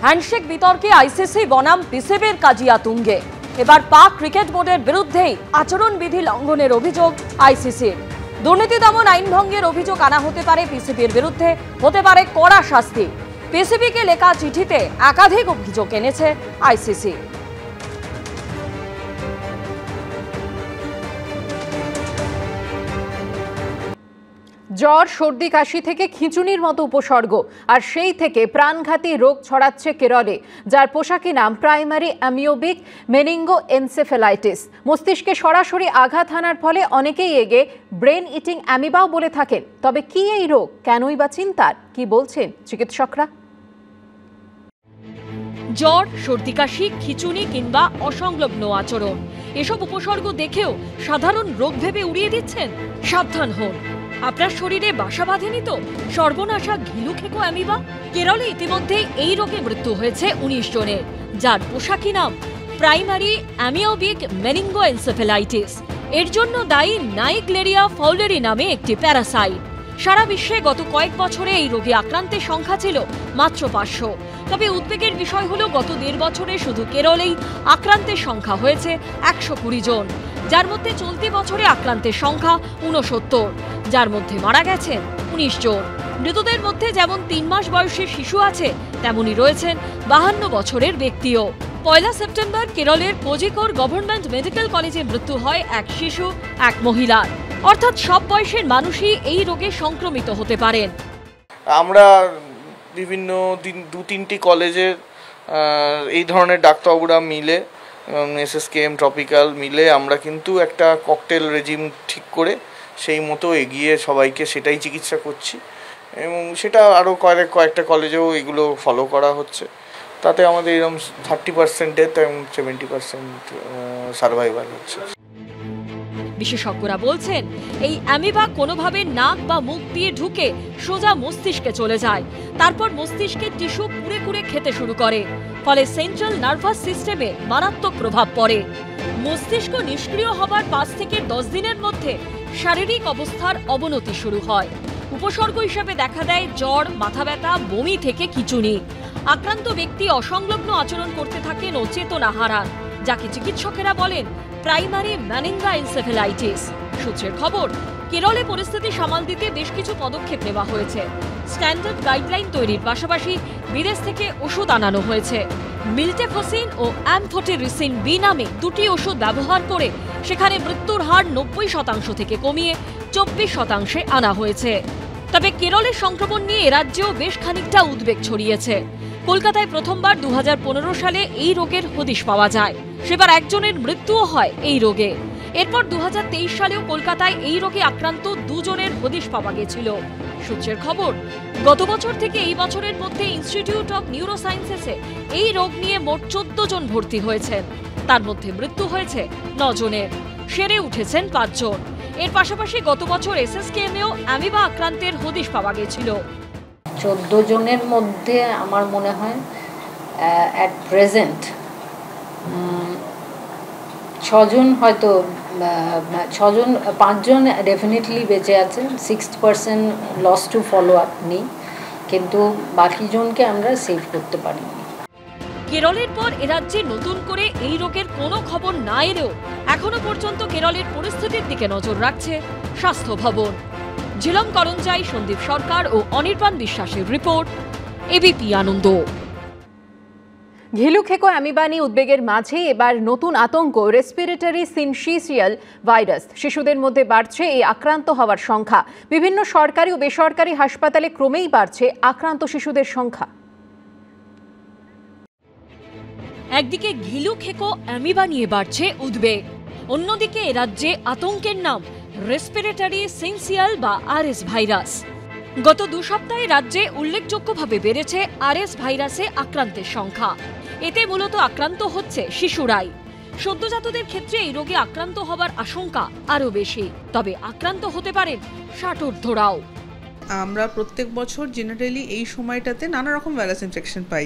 Handshake বিতর্কে ICC বনাম পিসিবির কাজিয়া তুঙ্গে। এবার পাক ক্রিকেট বোর্ডের বিরুদ্ধেই আচরণবিধি লঙ্ঘনের অভিযোগ আইসিসির। দুর্নীতি দমন আইন ভঙ্গের অভিযোগ আনা হতে পারে পিসিবির বিরুদ্ধে, হতে পারে কড়া শাস্তি। পিসিবিকে লেখা চিঠিতে একাধিক অভিযোগ এনেছে আইসিসি। জ্বর, সর্দি, কাশি থেকে খিঁচুনির মতো উপসর্গ, আর সেই থেকে প্রাণঘাতী রোগ ছড়াচ্ছে কেরলে, যার পোশাকি নাম প্রাইমারি অ্যামিওবিক মেনিঙ্গোএনসেফ্যালাইটিস। মস্তিষ্কে সরাসরি আঘাত হানার ফলে অনেকেই এগে ব্রেন ইটিং অ্যামিবাও বলে থাকেন। তবে কি এই রোগ, কেনই বা চিন্তার, কি বলছেন চিকিৎসকরা? জ্বর, সর্দি, কাশি, খিঁচুনি কিংবা অসংলগ্ন আচরণ, এসব উপসর্গ দেখেও সাধারণ রোগ ভেবে উড়িয়ে দিচ্ছেন? সাবধান হন, আপনার শরীরে বাসা বাঁধেনি তো সর্বনাশা ঘিলুখেকো অ্যামিবা। কেরলে ইতিমধ্যে এই রোগে মৃত্যু হয়েছে 19 জনের, যার পোশাকি নাম প্রাইমারি অ্যামিওবিক মেনিঙ্গোএনসেফ্যালাইটিস। এর জন্য দায়ী নাইগ্লেরিয়া ফাউলেরি নামে একটি প্যারাসাইট। সারা বিশ্বে গত কয়েক বছরে এই রোগে আক্রান্তের সংখ্যা ছিল মাত্র 500। তবে উদ্বেগের বিষয় হলো গত 1.5 বছরে শুধু কেরলেই আক্রান্তের সংখ্যা হয়েছে 120 জন, যার মধ্যে চলতি বছরে আক্রান্তের সংখ্যা 69, যার মধ্যে মারা গেছেন 19 জন। মৃতদের মধ্যে যেমন 3 মাস বয়সের শিশু আছে, তেমনি রয়েছেন 52 বছরের ব্যক্তিও। 1 সেপ্টেম্বর কেরলের কোজিকোড গভর্নমেন্ট মেডিকেল কলেজে মৃত্যু হয় এক শিশু, এক মহিলার। অর্থাৎ সব বয়সের মানুষই এই রোগে সংক্রমিত হতে পারেন। আমরা বিভিন্ন 2-3টি কলেজের এই ধরনের ডাক্তারবাবুরা মিলে, এসএসকেএম ট্রপিক্যাল মিলে আমরা কিন্তু একটা ককটেল রেজিম ঠিক করে সেই মতো এগিয়ে সবাইকে সেটাই চিকিৎসা করছি, এবং সেটা আরও কয়েকটা কলেজেও এগুলো ফলো করা হচ্ছে। তাতে আমাদের এরকম 30% ডেথ এবং 70% সার্ভাইভাল হচ্ছে। বিশেষজ্ঞরা বলছেন, এই অ্যামিবা কোনোভাবে নাক বা মুখ দিয়ে ঢুকে সোজা মস্তিষ্কে চলে যায়, তারপর মস্তিষ্কের টিস্যু কুড়ে কুড়ে খেতে শুরু করে, ফলে সেন্ট্রাল নার্ভাস সিস্টেমে মারাত্মক প্রভাব পড়ে। মস্তিষ্ক নিষ্ক্রিয় হবার 5 থেকে 10 দিনের মধ্যে শারীরিক অবস্থার অবনতি শুরু হয়। উপসর্গ হিসেবে দেখা দেয় জ্বর, মাথা ব্যথা, বমি থেকে খিঁচুনি। আক্রান্ত ব্যক্তি অসংলগ্ন আচরণ করতে থাকেন ও চেতনা হারান, যাকে চিকিৎসকেরা বলেন প্রাইমারি মেনিঙ্গোএনসেফ্যালাইটিস। সূত্রের খবর, কেরলে পরিস্থিতি সামাল দিতে বেশ কিছু পদক্ষেপ নেওয়া হয়েছে। স্ট্যান্ডার্ড গাইডলাইন তৈরির পাশাপাশি বিদেশ থেকে ওষুধ আনানো হয়েছে। মিল্টেফোসিন ও অ্যামফোটেরিসিন বি নামে 2টি ওষুধ ব্যবহার করে সেখানে মৃত্যুর হার 90% থেকে কমিয়ে 24% আনা হয়েছে। তবে কেরলের সংক্রমণ নিয়ে রাজ্যেও বেশ খানিকটা উদ্বেগ ছড়িয়েছে। কলকাতায় প্রথমবার 2015 সালে এই রোগের হদিশ পাওয়া যায়, সেবার একজনের মৃত্যুও হয় এই রোগে। এরপর 2023 সালেও কলকাতায় এই রোগে আক্রান্ত 2 জনের হদিশ পাওয়া গেছিল। সূত্রের খবর, গত বছর থেকে এই বছরের মধ্যে ইনস্টিটিউট অফ নিউরোসায়েন্সেসে এই রোগ নিয়ে মোট 14 জন ভর্তি হয়েছেন। তার মধ্যে মৃত্যু হয়েছে 9 জনের, সেরে উঠেছেন 5 জন। এর পাশাপাশি গত বছর এসএসকেএমেও অ্যামিবা আক্রান্তের হদিশ পাওয়া গেছিল। 14 জনের মধ্যে আমার মনে হয় অ্যাট প্রেজেন্ট 6 জন, হয়তো 5 জন ডেফিনেটলি বেঁচে আছেন। 6% লস টু ফলো আপ নেই, কিন্তু বাকি জনকে আমরা সেভ করতে পারিনি। কেরলের পর এরাজ্যে নতুন করে এই রোগের কোনো খবর না এলেও এখনো পর্যন্ত কেরলের পরিস্থিতির দিকে নজর রাখছে স্বাস্থ্য ভবন। ঝিলম করঞ্জাই, সন্দীপ সরকার ও অনির্বাণ বিশ্বাসের রিপোর্ট, এবিপি আনন্দ। ঘিলুখেকো অ্যামিবা নিয়ে উদ্বেগের মাঝে এবার নতুন আতঙ্ক রেসপিরেটরি সিনশিয়াল ভাইরাস। শিশুদের মধ্যে বাড়ছে এই আক্রান্ত হওয়ার সংখ্যা। বিভিন্ন সরকারি ও বেসরকারি হাসপাতালে ক্রমেই বাড়ছে আক্রান্ত শিশুদের সংখ্যা। একদিকে ঘিলুখেকো অ্যামিবা নিয়ে বাড়ছে উদ্বেগ, অন্যদিকে এ রাজ্যে আতঙ্কের নাম রেসপিরেটরি সিনশিয়াল বা আরএস ভাইরাস। গত 2 সপ্তাহে রাজ্যে উল্লেখযোগ্যভাবে বেড়েছে আরএস ভাইরাসে আক্রান্তের সংখ্যা। এতে মূলত আক্রান্ত হচ্ছে শিশুরাই। সদ্যজাতদের ক্ষেত্রে এই রোগে আক্রান্ত হবার আশঙ্কা আরও বেশি, তবে আক্রান্ত হতে পারেন 60 ঊর্ধ্বরাও। আমরা প্রত্যেক বছর জেনারেলি এই সময়টাতে নানা রকম virus infection pi,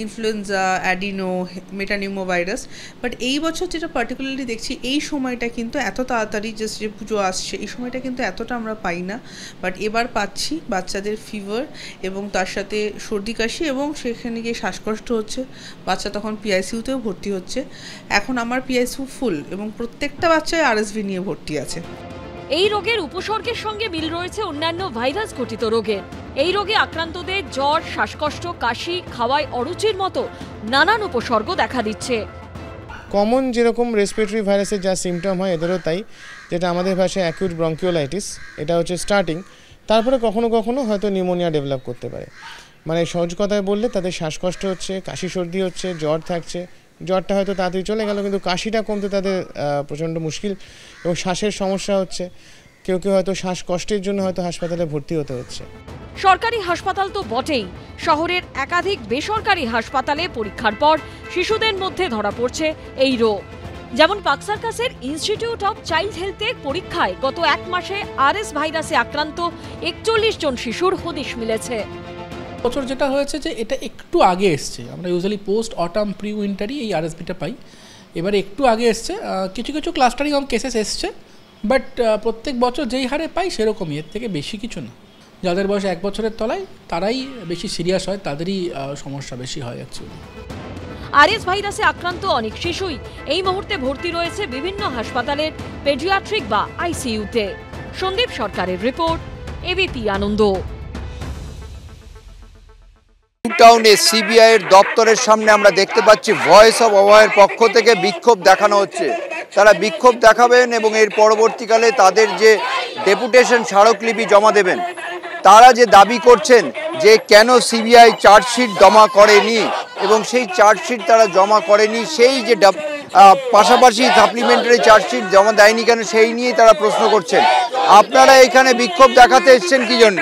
influenza, adeno, metapneumo virus. But এই বছর যেটা পার্টিকুলারলি দেখছি, এই সময়টা কিন্তু এত তাড়াতাড়ি, জাস্ট যে পুজো আসছে এই সময়টা কিন্তু এতটা আমরা পাই না। বাট এবার পাচ্ছি বাচ্চাদের ফিভার এবং তার সাথে সর্দি কাশি, এবং সেখানে গিয়ে শ্বাসকষ্ট হচ্ছে, বাচ্চা তখন পিআইসিইউতেও ভর্তি হচ্ছে। এখন আমার পিআইসিইউ ফুল এবং প্রত্যেকটা বাচ্চাই আরএসভি নিয়ে ভর্তি আছে। এই রোগের উপসর্গের সঙ্গে মিল রয়েছে অন্যান্য ভাইরাস ঘটিত রোগের। এই রোগে আক্রান্তদের জ্বর, শ্বাসকষ্ট, কাশি, খাওয়ায় অরুচির মতো নানান উপসর্গ দেখা দিচ্ছে। কমন যেরকম রেসপিরেটরি ভাইরাসের যা সিমটম হয় এদেরও তাই, যেটা আমাদের ভাষায় অ্যাকিউট ব্রঙ্কিওলাইটিস, এটা হচ্ছে স্টার্টিং। তারপরে কখনো কখনো হয়তো নিউমোনিয়া ডেভেলপ করতে পারে। মানে সহজ কথায় বললে তাদের শ্বাসকষ্ট হচ্ছে, কাশি সর্দি হচ্ছে, জ্বর থাকছে। জ্বরটা হয়তো তাড়াতাড়ি চলে গেল, কিন্তু কাশিটা কমতে তাদের প্রচণ্ড মুশকিল, এবং শ্বাসের সমস্যা হচ্ছে। কেউ কেউ হয়তো শ্বাসকষ্টের জন্য হয়তো হাসপাতালে ভর্তি হতে হচ্ছে। সরকারি হাসপাতাল তো বটেই, শহরের একাধিক বেসরকারি হাসপাতালে পরীক্ষার পর শিশুদের মধ্যে ধরা পড়ছে এই রোগ। যেমন পাকসার্কাসের ইনস্টিটিউট অফ চাইল্ড হেলথের পরীক্ষায় গত 1 মাসে আরএস ভাইরাসে আক্রান্ত 41 জন শিশুর হদিশ মিলেছে। বছর যেটা হয়েছে যে এটা একটু আগে এসছে, আমরা ইউজুয়ালি পোস্ট অটাম প্রি উইন্টারই এই আরএসভিটা পাই। এবারে একটু আগে এসছে, কিছু কিছু ক্লাস্টারিং অফ কেসেস এসছে, বাট প্রত্যেক বছর যেই হারে পাই সেরকমই, এর থেকে বেশি কিছু না। যাদের বয়স 1 বছরের তলায় তারাই বেশি সিরিয়াস হয়, তাদেরই সমস্যা বেশি হয় অ্যাকচুয়ালি। আরএস ভাইরাসে আক্রান্ত অনেক শিশুই এই মুহূর্তে ভর্তি রয়েছে বিভিন্ন হাসপাতালের পেডিয়াট্রিক বা আইসিইউতে। সন্দীপ সরকারের রিপোর্ট, এবিপি আনন্দ। টাউনে সিবিআই এর দপ্তরের সামনে আমরা দেখতে পাচ্ছি ভয়েস অফ অভয়ের পক্ষ থেকে বিক্ষোভ দেখানো হচ্ছে। তারা বিক্ষোভ দেখাবেন এবং এর পরবর্তীকালে তাদের যে ডেপুটেশন স্মারকলিপি জমা দেবেন। তারা যে দাবি করছেন যে কেন সিবিআই চার্জশিট জমা করেনি এবং সেই চার্জশিট তারা জমা করেনি, সেই যে পাশাপাশি সাপ্লিমেন্টারি চার্জশিট জমা দেয়নি কেন, সেই নিয়েই তারা প্রশ্ন করছেন। আপনারা এখানে বিক্ষোভ দেখাতে এসছেন কি জন্য?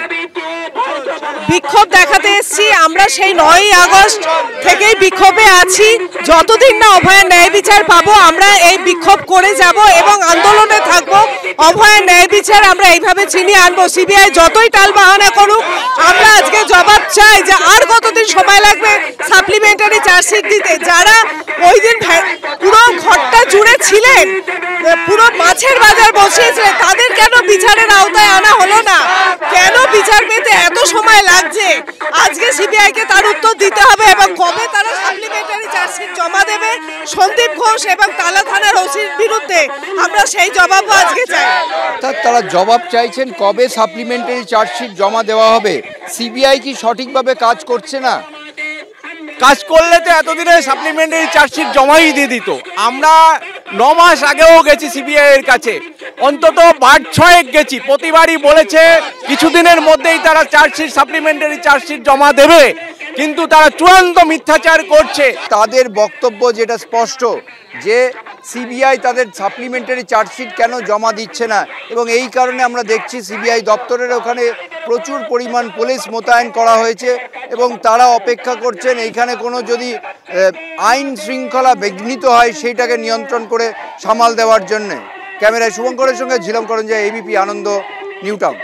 বিক্ষোভ দেখাতে এসেছি আমরা সেই 9ই আগস্ট থেকেই বিক্ষোভে আছি। যতদিন না অভয়ের ন্যায় বিচার পাবো আমরা এই বিক্ষোভ করে যাব এবং আন্দোলনে থাকবো। অভয়ের ন্যায় বিচার আমরা এইভাবে ছিনিয়ে আনবো। সিবিআই যতই টালবাহানা করুক, আমরা আজকে জবাব চাই যে আর কতদিন সময় লাগবে সাপ্লিমেন্টারি চার্জশিট দিতে। যারা ওই দিন পুরো ঘরটা জুড়ে ছিলেন, পুরো মাছের বাজার বসিয়েছিলেন, তাদের কেন বিচারের আওতায় আনা হলো না? কেন বিচার পেতে এত সময় লাগছে? আজকে সিবিআইকে তার উত্তর দিতে হবে এবং কবে তারা সাপ্লিমেন্টারি চার্জশিট জমা দেবে সন্দীপ ঘোষ এবং তালা থানার ওসির বিরুদ্ধে, আমরা সেই জবাবও আজকে চাই। তারা জবাব চাইছেন কবে সাপ্লিমেন্টারি চার্জশিট জমা দেওয়া হবে। সিবিআই কি সঠিকভাবে কাজ করছে না? কাজ করলে তো এতদিনে সাপ্লিমেন্টারি চার্জশিট জমাই দিয়ে দিত। আমরা 9 মাস আগেও গেছি সিবিআই এর কাছে, অন্তত 5-6 গেছি, প্রতিবারই বলেছে কিছুদিনের মধ্যেই তারা চার্জশিট সাপ্লিমেন্টারি চার্জশিট জমা দেবে, কিন্তু তারা চূড়ান্ত মিথ্যাচার করছে। তাদের বক্তব্য যেটা স্পষ্ট যে সিবিআই তাদের সাপ্লিমেন্টারি চার্জশিট কেন জমা দিচ্ছে না, এবং এই কারণে আমরা দেখছি সিবিআই দপ্তরের ওখানে প্রচুর পরিমাণ পুলিশ মোতায়েন করা হয়েছে এবং তারা অপেক্ষা করছেন এইখানে কোনো যদি আইন শৃঙ্খলা বিঘ্নিত হয় সেইটাকে নিয়ন্ত্রণ করে সামাল দেওয়ার জন্যে। ক্যামেরায় শুভঙ্করের সঙ্গে ঝিলম করঞ্জা, এবিপি আনন্দ, নিউ টাউন।